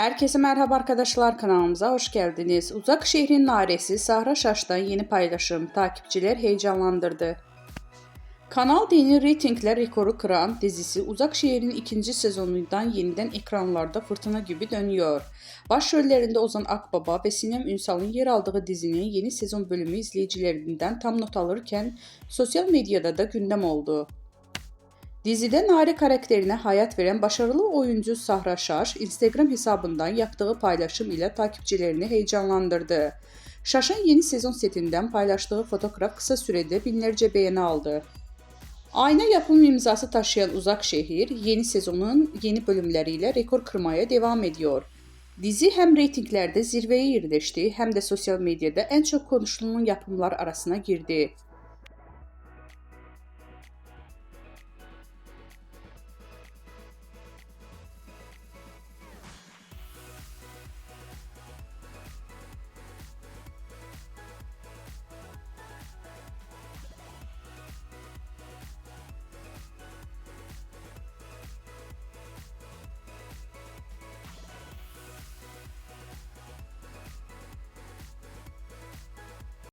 Herkese merhaba arkadaşlar, kanalımıza hoş geldiniz. Uzak Şehrin Naresi Sahra Şaş'tan yeni paylaşım takipçiler heyecanlandırdı. Kanal D'nin reytingler rekoru kıran dizisi Uzak Şehir'in ikinci sezonundan yeniden ekranlarda fırtına gibi dönüyor. Başrollerinde Ozan Akbaba ve Sinem Ünsal'ın yer aldığı dizinin yeni sezon bölümü izleyicilerinden tam not alırken sosyal medyada da gündem oldu. Dizide Nare karakterine hayat veren başarılı oyuncu Sahra Şaş, Instagram hesabından yaptığı paylaşım ile takipçilerini heyecanlandırdı. Şaş'ın yeni sezon setinden paylaştığı fotoğraf kısa sürede binlerce beğeni aldı. Ayna yapım imzası taşıyan Uzak Şehir, yeni sezonun yeni bölümleriyle rekor kırmaya devam ediyor. Dizi hem reytinglerde zirveye yerleşti hem de sosyal medyada en çok konuşulan yapımlar arasına girdi.